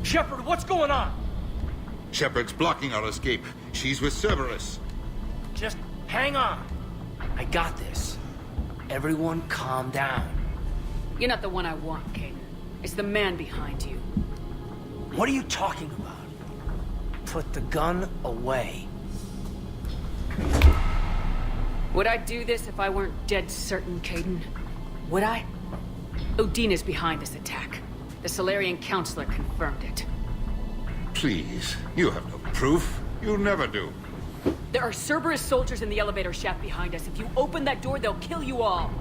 Shepard, what's going on? Shepard's blocking our escape. She's with Cerberus. Just hang on. I got this. Everyone calm down. You're not the one I want, Caden. It's the man behind you. What are you talking about? Put the gun away. Would I do this if I weren't dead certain, Caden? Would I? Udina's behind this attack. The Solarian Counselor confirmed it. Please, you have no proof. You never do. There are Cerberus soldiers in the elevator shaft behind us. If you open that door, they'll kill you all.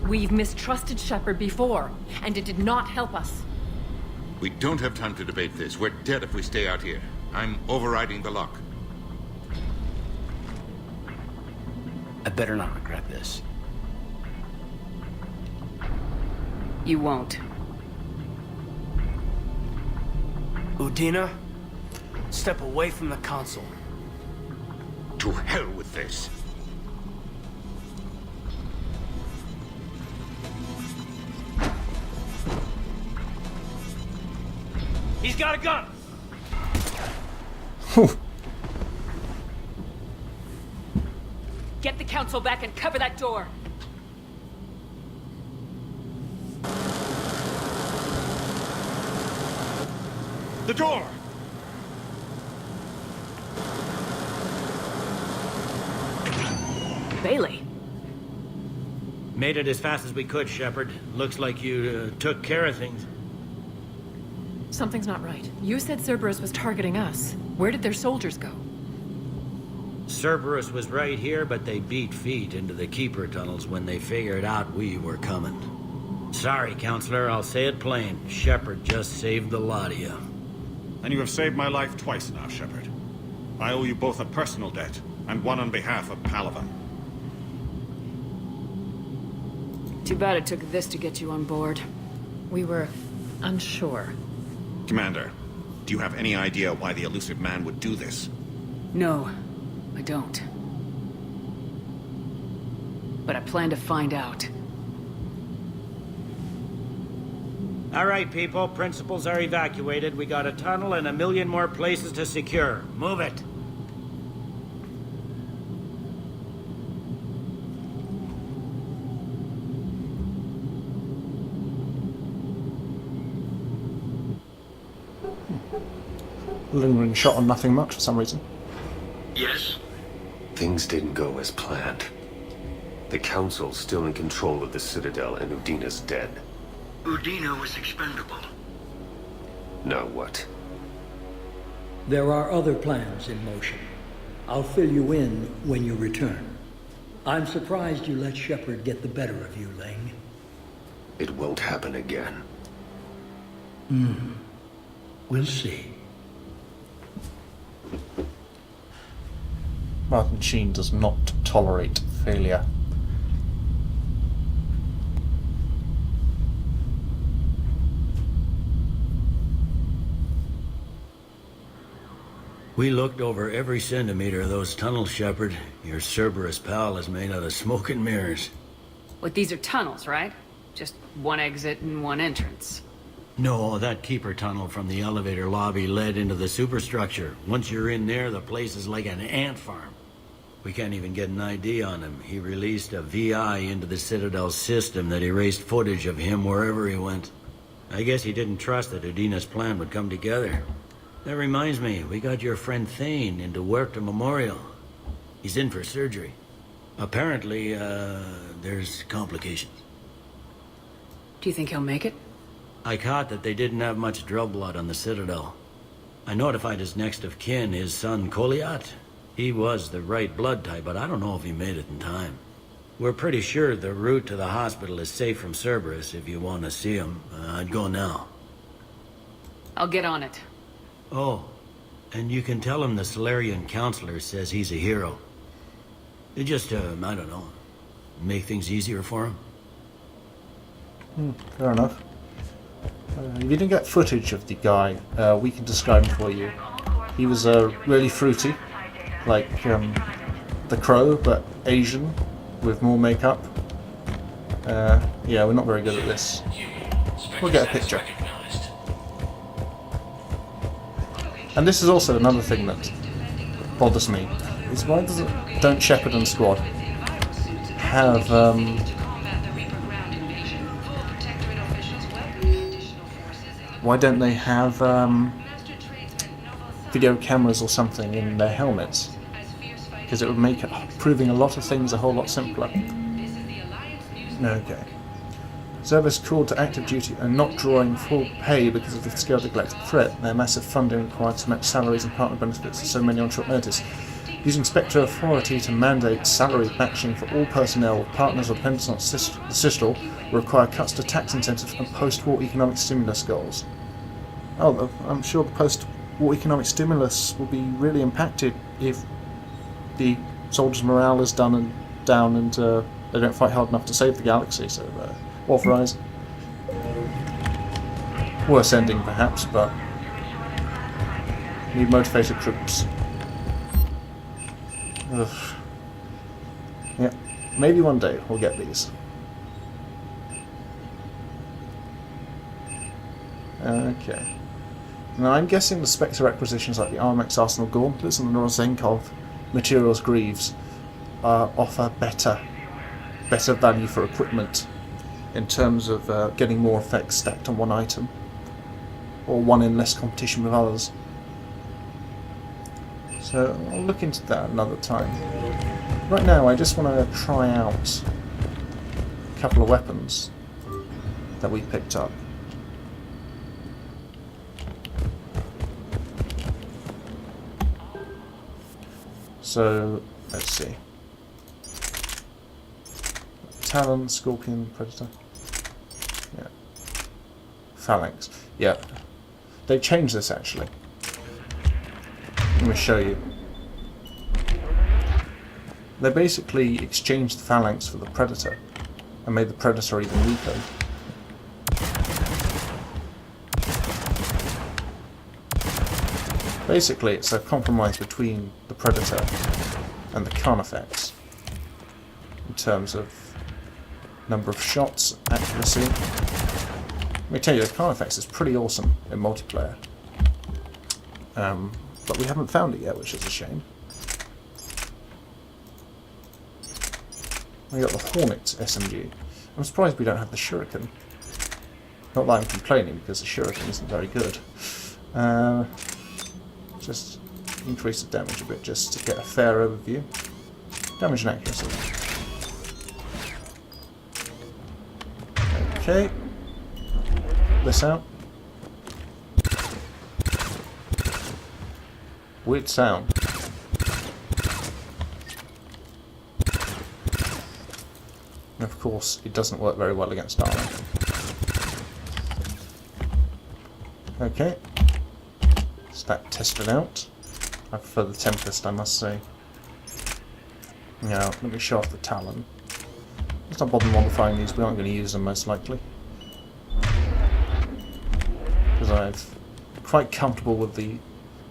We've mistrusted Shepard before, and it did not help us. We don't have time to debate this. We're dead if we stay out here. I'm overriding the lock. I better not regret this. You won't. Udina, step away from the console. To hell with this. He's got a gun! Get the Council back and cover that door. The door! Bailey. Made it as fast as we could, Shepard. Looks like you took care of things. Something's not right. You said Cerberus was targeting us. Where did their soldiers go? Cerberus was right here, but they beat feet into the Keeper tunnels when they figured out we were coming. Sorry, Counselor, I'll say it plain. Shepard just saved the lot of you. And you have saved my life twice now, Shepard. I owe you both a personal debt, and one on behalf of Palaven. Too bad it took this to get you on board. We were unsure. Commander, do you have any idea why the elusive man would do this? No, I don't. But I plan to find out. All right, people. Principals are evacuated. We got a tunnel and 1 million more places to secure. Move it. Lingering shot on nothing much for some reason. Yes? Things didn't go as planned. The Council's still in control of the Citadel and Udina's dead. Udina was expendable. Now what? There are other plans in motion. I'll fill you in when you return. I'm surprised you let Shepard get the better of you, Ling. It won't happen again. We'll see. Martin Sheen does not tolerate failure. We looked over every centimeter of those tunnels, Shepard. Your Cerberus pal is made out of smoke and mirrors. But these are tunnels, right? Just one exit and one entrance. No, that Keeper tunnel from the elevator lobby led into the superstructure. Once you're in there, the place is like an ant farm. We can't even get an ID on him. He released a VI into the Citadel system that erased footage of him wherever he went. I guess he didn't trust that Udina's plan would come together. That reminds me, we got your friend Thane into Huerta Memorial. He's in for surgery. Apparently, there's complications. Do you think he'll make it? I caught that they didn't have much drill blood on the Citadel. I notified his next of kin, his son Koliat. He was the right blood type, but I don't know if he made it in time. We're pretty sure the route to the hospital is safe from Cerberus. If you want to see him, I'd go now. I'll get on it. Oh, and you can tell him the Solarian Counselor says he's a hero. It just, I don't know, make things easier for him. Fair enough. If you didn't get footage of the guy, we can describe him for you. He was really fruity, like the Crow, but Asian, with more makeup. Yeah, we're not very good at this. We'll get a picture. And this is also another thing that bothers me, is why don't Shepard and Squad have why don't they have video cameras or something in their helmets? Because it would make proving a lot of things a whole lot simpler. Okay. Service called to active duty are not drawing full pay because of the scale of the galactic threat. Their massive funding required to match salaries and partner benefits to so many on short notice. Using Spectre authority to mandate salary matching for all personnel with partners or dependents on the Citadel will require cuts to tax incentives and post-war economic stimulus goals. Oh, I'm sure the post-war economic stimulus will be really impacted if the soldiers' morale is down and they don't fight hard enough to save the galaxy, so authorize. Worse ending perhaps, but need motivated troops. Ugh. Yeah, maybe one day we'll get these. Okay. Now I'm guessing the Spectre acquisitions like the RMX Arsenal Gauntlets and the Norazenkov Materials Greaves offer better value for equipment in terms of getting more effects stacked on one item, or one in less competition with others. So I'll look into that another time. Right now I just want to try out a couple of weapons that we picked up. So let's see. Talon, Scorpion, Predator. Yeah. Phalanx. Yeah. They changed this actually. Let me show you. They basically exchanged the Phalanx for the Predator and made the Predator even weaker. Basically, it's a compromise between the Predator and the Carnifex in terms of number of shots, accuracy. Let me tell you, the Carnifex is pretty awesome in multiplayer. But we haven't found it yet, which is a shame. We got the Hornet SMG. I'm surprised we don't have the Shuriken. Not that I'm complaining, because the Shuriken isn't very good. Just increase the damage a bit, just to get a fair overview. Damage and accuracy. Okay. This out. Weird sound. And of course, it doesn't work very well against armor. Okay. So that tested out. I prefer the Tempest, I must say. Now, let me show off the Talon. Let's not bother modifying these, we aren't going to use them most likely. Because I'm quite comfortable with the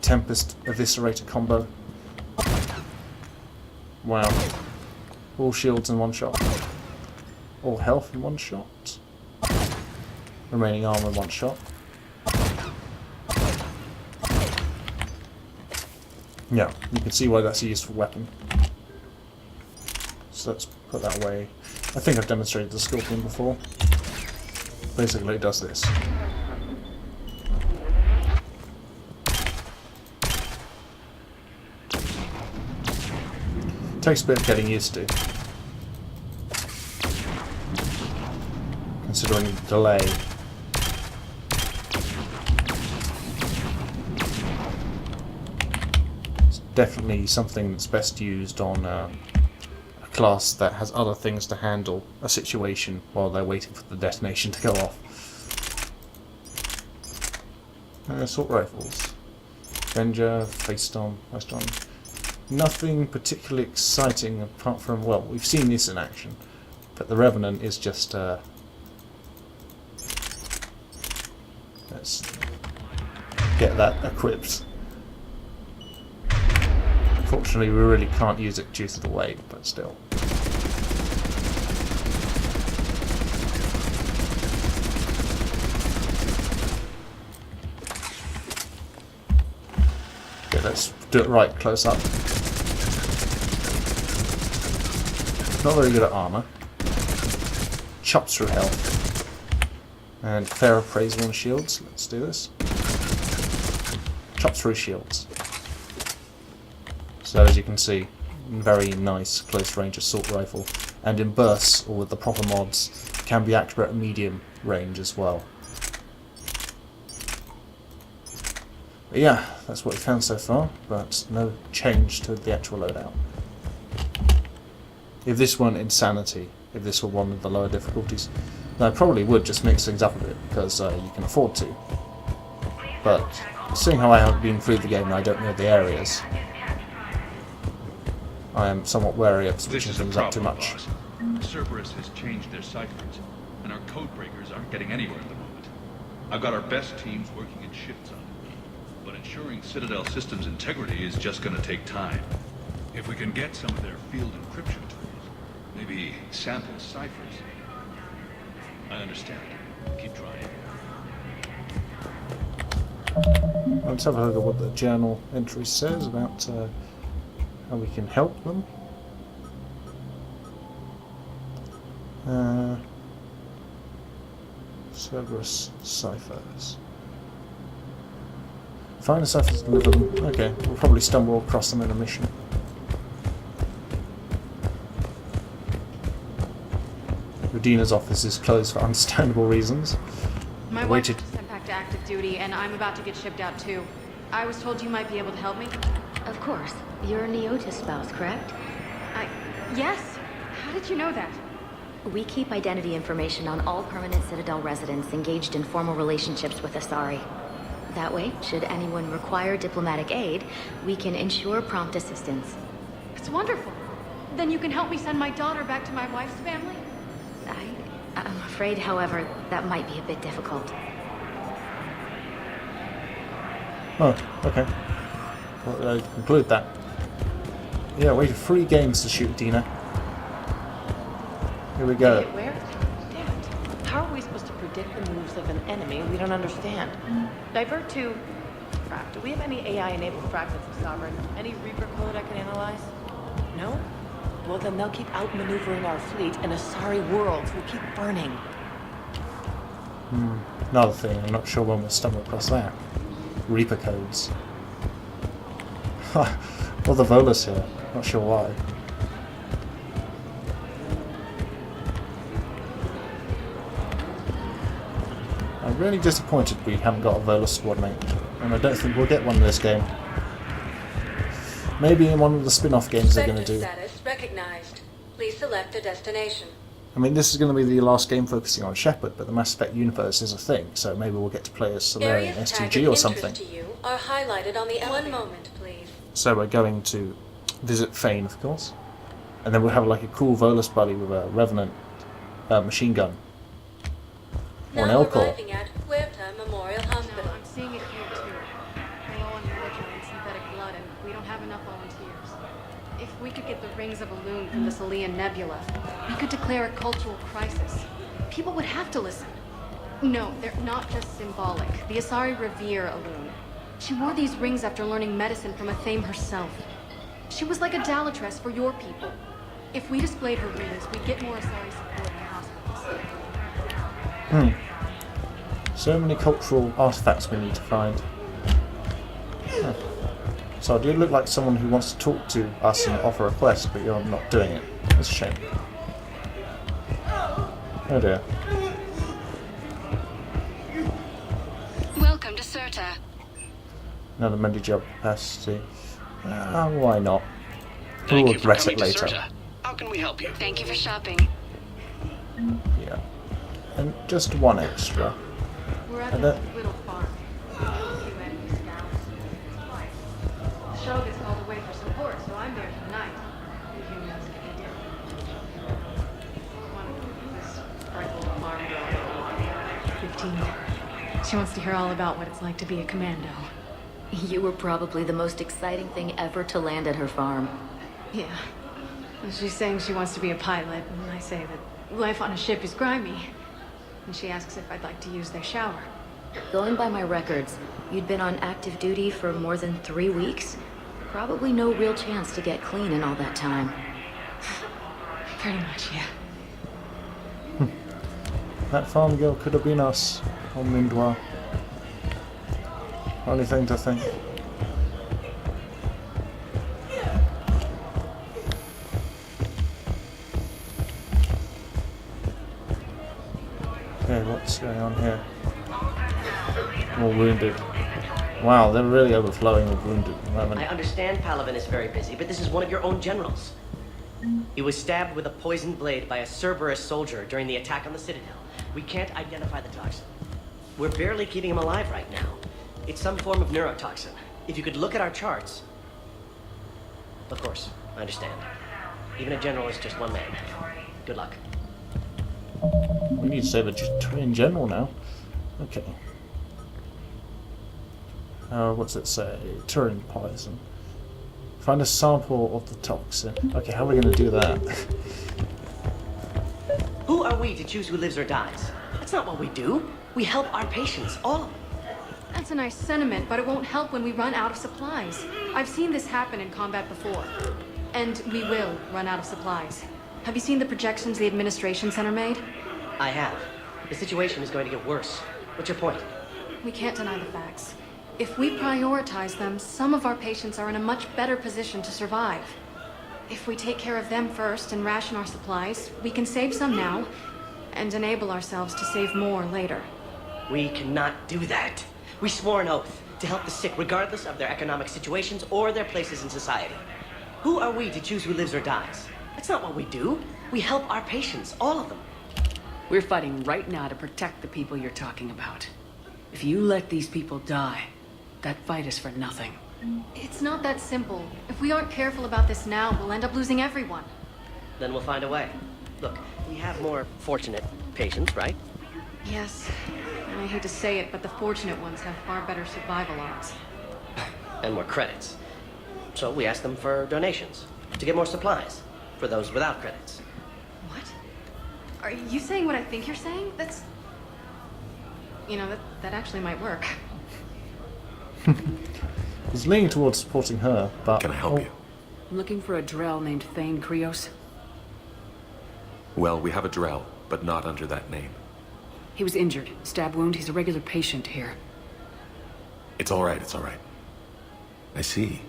Tempest Eviscerator combo. Wow. All shields in one shot. All health in one shot. Remaining armor in one shot. Yeah, you can see why that's a useful weapon. So let's put that away. I think I've demonstrated the Scorpion before. Basically it does this. Takes a bit of getting used to, considering the delay. It's definitely something that's best used on a class that has other things to handle a situation while they're waiting for the detonation to go off. Assault rifles. Avenger, Face Storm, Weston. Nothing particularly exciting apart from, well, we've seen this in action, but the Revenant is just, let's get that equipped. Unfortunately, we really can't use it due to the weight, but still. do it right close up. Not very good at armor. Chops through health. And fair appraisal on shields. Let's do this. Chops through shields. So as you can see, very nice close range assault rifle. And in bursts, or with the proper mods, can be accurate at medium range as well. But yeah, that's what we found so far, but no change to the actual loadout. If this weren't Insanity, if this were one of the lower difficulties, then I probably would just mix things up a bit, because you can afford to. But seeing how I haven't been through the game and I don't know the areas, I am somewhat wary of switching things up too much. Cerberus has changed their ciphers, and our code breakers aren't getting anywhere at the moment. I've got our best teams working in shifts on it, but ensuring Citadel systems integrity is just going to take time. If we can get some of their field encryption tools, maybe sample ciphers. I understand. Keep trying. Let's have a look at what the journal entry says about how we can help them. Cerberus ciphers. Find the ciphers and deliver them. Okay, we'll probably stumble across them in a mission. Udina's office is closed for understandable reasons. My wife was sent back to active duty, and I'm about to get shipped out too. I was told you might be able to help me. Of course. You're Neota's spouse, correct? Yes. How did you know that? We keep identity information on all permanent Citadel residents engaged in formal relationships with Asari. That way, should anyone require diplomatic aid, we can ensure prompt assistance. It's wonderful. Then you can help me send my daughter back to my wife's family? I'm afraid, however, that might be a bit difficult. Oh, okay. Well, I conclude that. Yeah, waited 3 games to shoot Dina. Here we go. Wait, where? Damn it. How are we supposed to predict the moves of an enemy we don't understand? Divert to... Crap, do we have any AI-enabled fragments of Sovereign? Any Reaper code I can analyze? No? Well, then they'll keep outmaneuvering our fleet, and Asari worlds will keep burning. Another thing, I'm not sure when we'll stumble across that. Reaper codes. Well, the Volus here. Not sure why. I'm really disappointed we haven't got a Volus squad mate, and I don't think we'll get one in this game. Maybe in one of the spin-off games they're going to do. Status recognized. Please select a destination. I mean, this is going to be the last game focusing on Shepard, but the Mass Effect universe is a thing, so maybe we'll get to play as Solarian STG or something. To you are highlighted on the one moment, please. So we're going to visit Fane, of course, and then we'll have like a cool Volus buddy with a Revenant machine gun. Or an L-Core. Arriving at Huerta Memorial Hospital. No, I'm seeing it here too. We're low on religion and synthetic blood, and we don't have enough volunteers. If we could get the rings of Elune from the Salian Nebula, we could declare a cultural crisis. People would have to listen. No, they're not just symbolic. The Asari revere Elune. She wore these rings after learning medicine from Athame herself. She was like a Dalatress for your people. If we displayed her rings, we'd get more Asari support in the hospitals. So many cultural artifacts we need to find. Huh. So I do look like someone who wants to talk to us and offer a quest, but you're not doing it. That's a shame. Oh dear. Welcome to Serta. Another Mendy job capacity. Why not? Thank We'll you for regret coming it later. to Serta. How can we help you? Thank you for shopping. Yeah. And just one extra. We're at this little farm. Shog is called away for support, so I'm there tonight. The humans can do. This frightened farm girl, 15. She wants to hear all about what it's like to be a commando. You were probably the most exciting thing ever to land at her farm. Yeah. And she's saying she wants to be a pilot, and I say that life on a ship is grimy. And she asks if I'd like to use their shower. Going by my records, you'd been on active duty for more than 3 weeks? Probably no real chance to get clean in all that time. Pretty much, yeah. That farm girl could have been us on Mindoir. Only thing to think. Okay, what's going on here? More wounded. Wow, they're really overflowing with wounded at the moment. I understand Palaven is very busy, but this is one of your own generals. He was stabbed with a poisoned blade by a Cerberus soldier during the attack on the Citadel. We can't identify the toxin. We're barely keeping him alive right now. It's some form of neurotoxin. If you could look at our charts... Of course, I understand. Even a general is just one man. Good luck. We need to save a train general now. Okay. What's it say? Turin poison. Find a sample of the toxin. Okay, how are we going to do that? Who are we to choose who lives or dies? That's not what we do. We help our patients, all of them. That's a nice sentiment, but it won't help when we run out of supplies. I've seen this happen in combat before. And we will run out of supplies. Have you seen the projections the administration center made? I have. The situation is going to get worse. What's your point? We can't deny the facts. If we prioritize them, some of our patients are in a much better position to survive. If we take care of them first and ration our supplies, we can save some now and enable ourselves to save more later. We cannot do that. We swore an oath to help the sick regardless of their economic situations or their places in society. Who are we to choose who lives or dies? That's not what we do. We help our patients, all of them. We're fighting right now to protect the people you're talking about. If you let these people die, that fight is for nothing. It's not that simple. If we aren't careful about this now, we'll end up losing everyone. Then we'll find a way. Look, we have more fortunate patients, right? Yes. And I hate to say it, but the fortunate ones have far better survival odds. And more credits. So we ask them for donations, to get more supplies, for those without credits. What? Are you saying what I think you're saying? That's... You know, that actually might work. He's leaning towards supporting her, but... Can I help you? I'm looking for a Drell named Thane Krios. Well, we have a Drell, but not under that name. He was injured. Stab wound. He's a regular patient here. It's all right, it's all right. I see.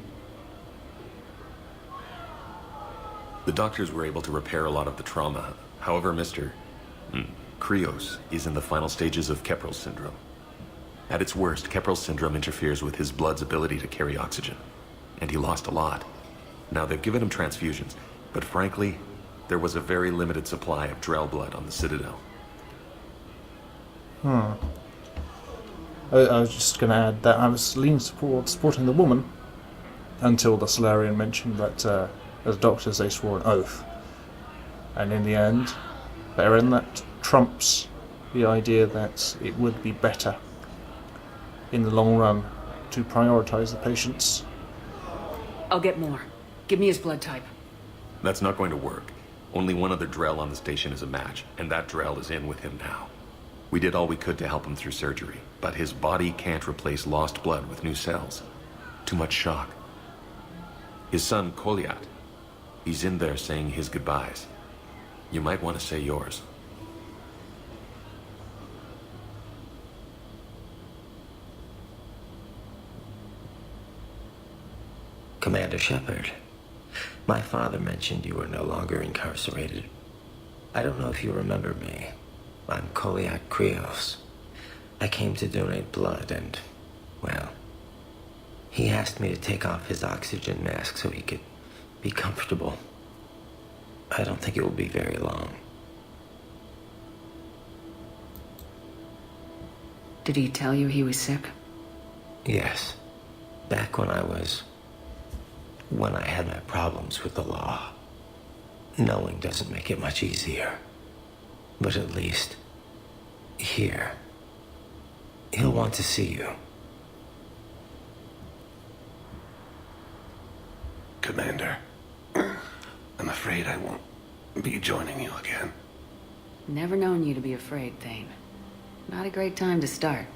The doctors were able to repair a lot of the trauma. However, Mr. Krios is in the final stages of Keprel's syndrome. At its worst, Keprel's syndrome interferes with his blood's ability to carry oxygen. And he lost a lot. Now, they've given him transfusions, but frankly, there was a very limited supply of Drell blood on the Citadel. I was just going to add that I was leaning towards supporting the woman until the Solarian mentioned that as doctors they swore an oath. And in the end, therein that trumps the idea that it would be better in the long run to prioritize the patients. I'll get more. Give me his blood type. That's not going to work. Only one other Drell on the station is a match, and that Drell is in with him now. We did all we could to help him through surgery, but his body can't replace lost blood with new cells. Too much shock. His son, Koliat, he's in there saying his goodbyes. You might want to say yours. Commander Shepard, my father mentioned you were no longer incarcerated. I don't know if you remember me. I'm Koliak Krios. I came to donate blood and, well, he asked me to take off his oxygen mask so he could be comfortable. I don't think it will be very long. Did he tell you he was sick? Yes. Back when I had my problems with the law. Knowing doesn't make it much easier. But at least, here, he'll want to see you. Commander, I'm afraid I won't be joining you again. Never known you to be afraid, Thane. Not a great time to start.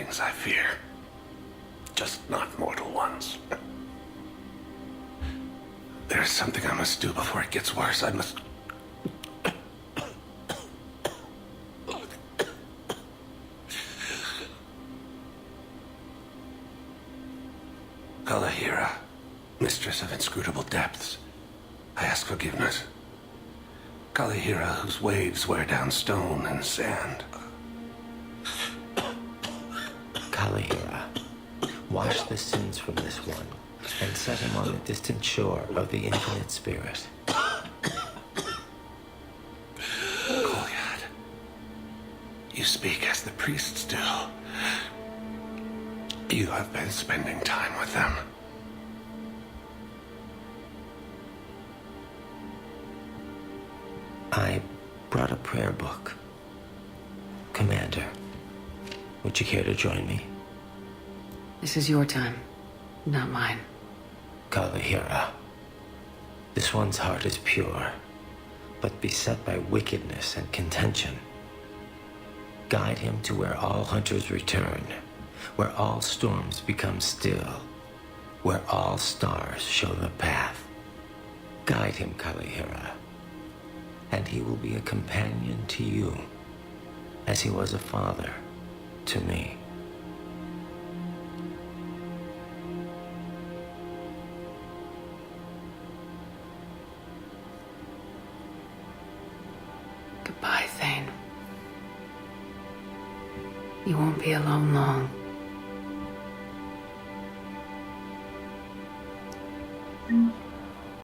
things I fear. Just not mortal ones. There's something I must do before it gets worse. I must... Kalahira, mistress of inscrutable depths, I ask forgiveness. Kalahira, whose waves wear down stone and sand. Kalahira, wash the sins from this one, and set him on the distant shore of the infinite spirit. Goliath, you speak as the priests do. You have been spending time with them. I brought a prayer book. Commander, would you care to join me? This is your time, not mine. Kalahira, this one's heart is pure, but beset by wickedness and contention. Guide him to where all hunters return, where all storms become still, where all stars show the path. Guide him, Kalahira, and he will be a companion to you, as he was a father to me. Goodbye, Thane. You won't be alone long.